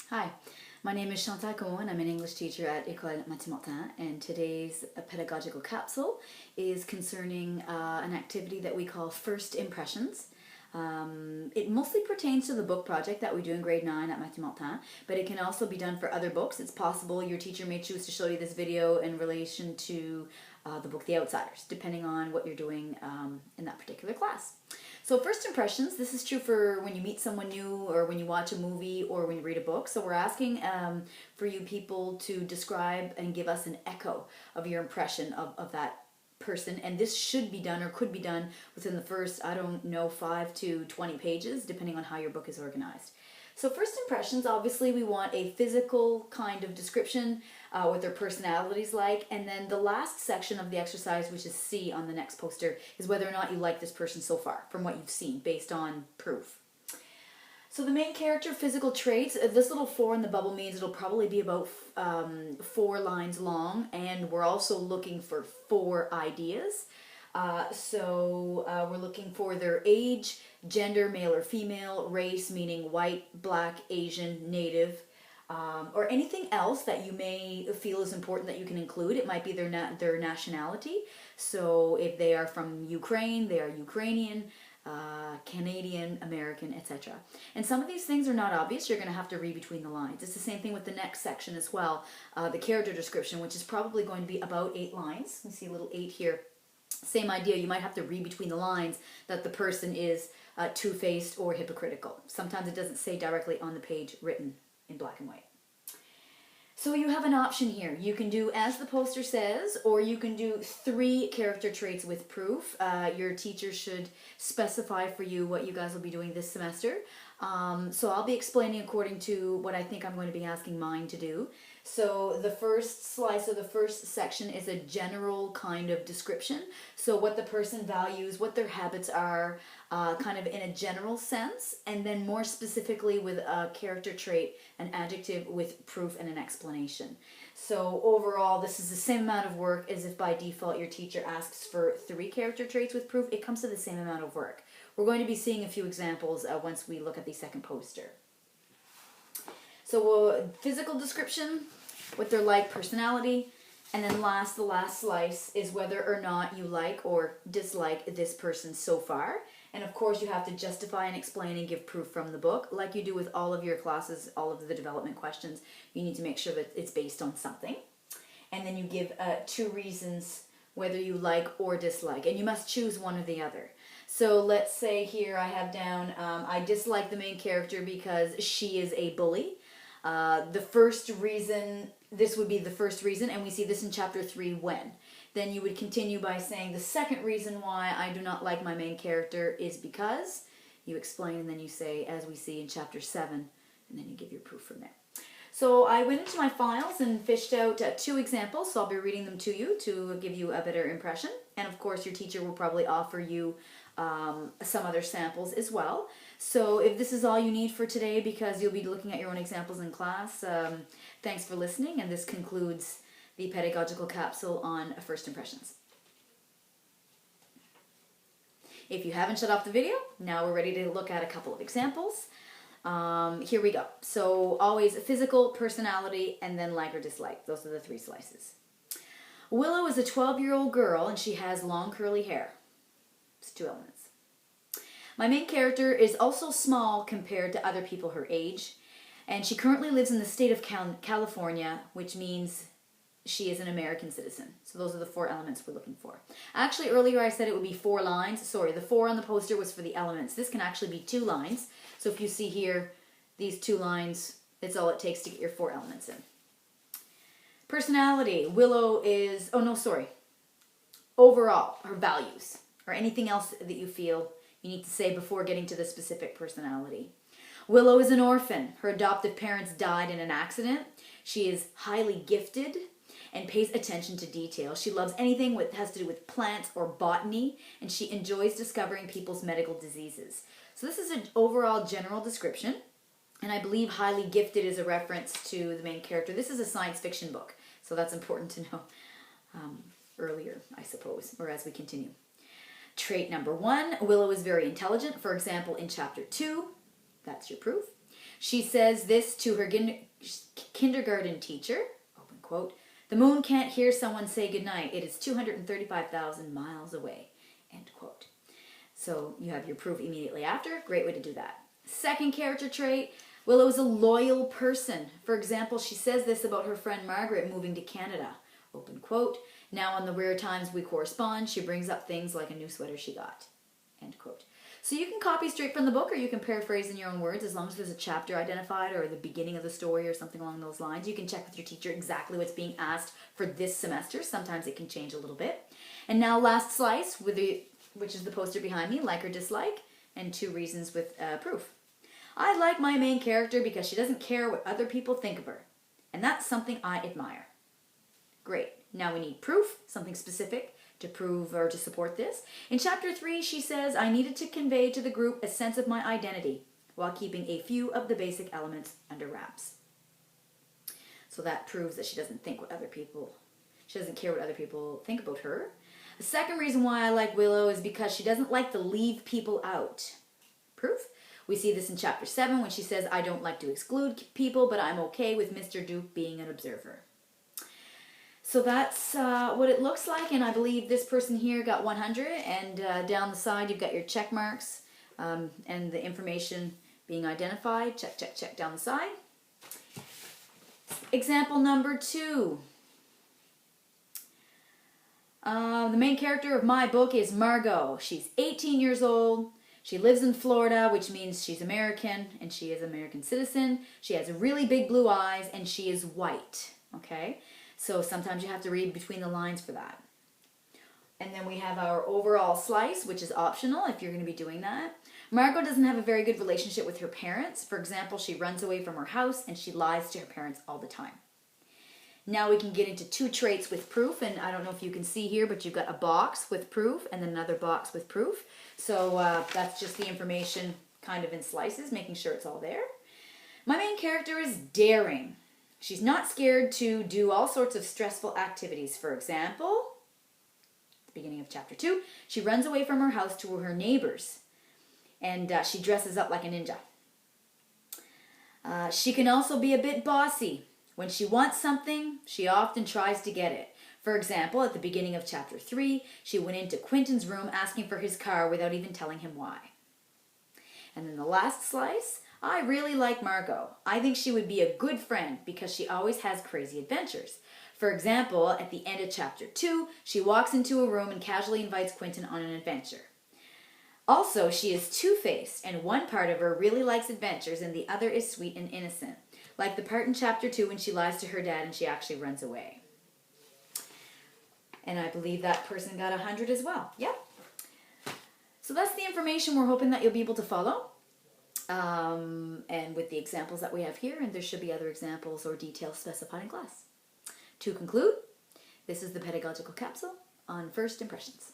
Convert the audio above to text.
Hi, my name is Chantal Comeau and I'm an English teacher at École Mathieu-Martin, and today's pedagogical capsule is concerning an activity that we call First Impressions. It mostly pertains to the book project that we do in grade 9 at Mathieu-Martin, but it can also be done for other books. It's possible your teacher may choose to show you this video in relation to the book The Outsiders, depending on what you're doing in that particular class. So first impressions, this is true for when you meet someone new or when you watch a movie or when you read a book. So we're asking for you people to describe and give us an echo of your impression of that person, and this should be done or could be done within the first, I don't know, 5 to 20 pages, depending on how your book is organized. So first impressions, obviously we want a physical kind of description, what their personality's like, and then the last section of the exercise, which is C on the next poster, is whether or not you like this person so far from what you've seen based on proof. So the main character, physical traits, this little 4 in the bubble means it'll probably be about 4 lines long, and we're also looking for 4 ideas. We're looking for their age, gender, male or female, race, meaning white, black, Asian, native, or anything else that you may feel is important that you can include. It might be their nationality. So if they are from Ukraine, they are Ukrainian, Canadian, American, etc. And some of these things are not obvious. You're going to have to read between the lines. It's the same thing with the next section as well, the character description, which is probably going to be about 8 lines. You see a little 8 here. Same idea, you might have to read between the lines that the person is two-faced or hypocritical. Sometimes it doesn't say directly on the page written in black and white. So you have an option here. You can do as the poster says, or you can do 3 character traits with proof. Your teacher should specify for you what you guys will be doing this semester. So I'll be explaining according to what I think I'm going to be asking mine to do. So the first slice or the first section is a general kind of description. So what the person values, what their habits are, kind of in a general sense, and then more specifically with a character trait, an adjective with proof and an explanation. So overall, this is the same amount of work as if by default your teacher asks for 3 character traits with proof. It comes to the same amount of work. We're going to be seeing a few examples once we look at the second poster. So physical description, what they're like, personality, and then the last slice is whether or not you like or dislike this person so far. And of course you have to justify and explain and give proof from the book, like you do with all of your classes, all of the development questions. You need to make sure that it's based on something. And then you give 2 reasons whether you like or dislike, and you must choose one or the other. So let's say here I have down, I dislike the main character because she is a bully. The first reason, this would be the first reason, and we see this in chapter 3, when. Then you would continue by saying the second reason why I do not like my main character is because. You explain, and then you say, as we see in chapter 7, and then you give your proof from there. So I went into my files and fished out 2 examples, so I'll be reading them to you to give you a better impression. And of course your teacher will probably offer you some other samples as well. So if this is all you need for today, because you'll be looking at your own examples in class, thanks for listening, and this concludes the pedagogical capsule on first impressions. If you haven't shut off the video, now we're ready to look at a couple of examples. Here we go. So always physical, personality, and then like or dislike. Those are the 3 slices. Willow is a 12-year-old girl and she has long curly hair. It's 2 elements. My main character is also small compared to other people her age, and she currently lives in the state of California, which means she is an American citizen. So those are the 4 elements we're looking for. Actually, earlier I said it would be 4 lines. Sorry, the 4 on the poster was for the elements. This can actually be 2 lines. So if you see here, these 2 lines, it's all it takes to get your 4 elements in. Personality. Willow is, overall, her values, or anything else that you feel you need to say before getting to the specific personality. Willow is an orphan. Her adoptive parents died in an accident. She is highly gifted and pays attention to detail. She loves anything that has to do with plants or botany, and she enjoys discovering people's medical diseases. So this is an overall general description, and I believe highly gifted is a reference to the main character. This is a science fiction book, so that's important to know earlier, I suppose, or as we continue. Trait number 1, Willow is very intelligent. For example, in chapter 2, that's your proof. She says this to her kindergarten teacher, open quote, "The moon can't hear someone say goodnight. It is 235,000 miles away," end quote. So you have your proof immediately after. Great way to do that. Second character trait, Willow is a loyal person. For example, she says this about her friend Margaret moving to Canada, open quote. "Now on the rare times we correspond, she brings up things like a new sweater she got," end quote. So you can copy straight from the book or you can paraphrase in your own words as long as there's a chapter identified or the beginning of the story or something along those lines. You can check with your teacher exactly what's being asked for this semester. Sometimes it can change a little bit. And now last slice, which is the poster behind me, like or dislike, and 2 reasons with proof. "I like my main character because she doesn't care what other people think of her. And that's something I admire." Great. Now we need proof, something specific to prove or to support this. In chapter 3, she says, "I needed to convey to the group a sense of my identity while keeping a few of the basic elements under wraps." So that proves that she doesn't care what other people think about her. The second reason why I like Willow is because she doesn't like to leave people out. Proof? We see this in chapter 7 when she says, "I don't like to exclude people, but I'm okay with Mr. Duke being an observer." So that's what it looks like, and I believe this person here got 100, and down the side you've got your check marks and the information being identified. Check, check, check down the side. Example number 2. The main character of my book is Margot. She's 18 years old. She lives in Florida, which means she's American, and she is an American citizen. She has really big blue eyes, and she is white. Okay? So sometimes you have to read between the lines for that. And then we have our overall slice, which is optional if you're going to be doing that. Margot doesn't have a very good relationship with her parents. For example, she runs away from her house, and she lies to her parents all the time. Now we can get into 2 traits with proof, and I don't know if you can see here, but you've got a box with proof and another box with proof. So that's just the information kind of in slices, making sure it's all there. My main character is daring. She's not scared to do all sorts of stressful activities. For example, at the beginning of chapter 2, she runs away from her house to her neighbors, and she dresses up like a ninja. She can also be a bit bossy. When she wants something, she often tries to get it. For example, at the beginning of chapter 3, she went into Quentin's room asking for his car without even telling him why. And then the last slice, I really like Margot. I think she would be a good friend because she always has crazy adventures. For example, at the end of chapter 2, she walks into a room and casually invites Quentin on an adventure. Also, she is two-faced, and one part of her really likes adventures and the other is sweet and innocent. Like the part in chapter 2 when she lies to her dad and she actually runs away. And I believe that person got 100 as well. Yep. So that's the information we're hoping that you'll be able to follow. And with the examples that we have here, and there should be other examples or details specified in class. To conclude, this is the pedagogical capsule on first impressions.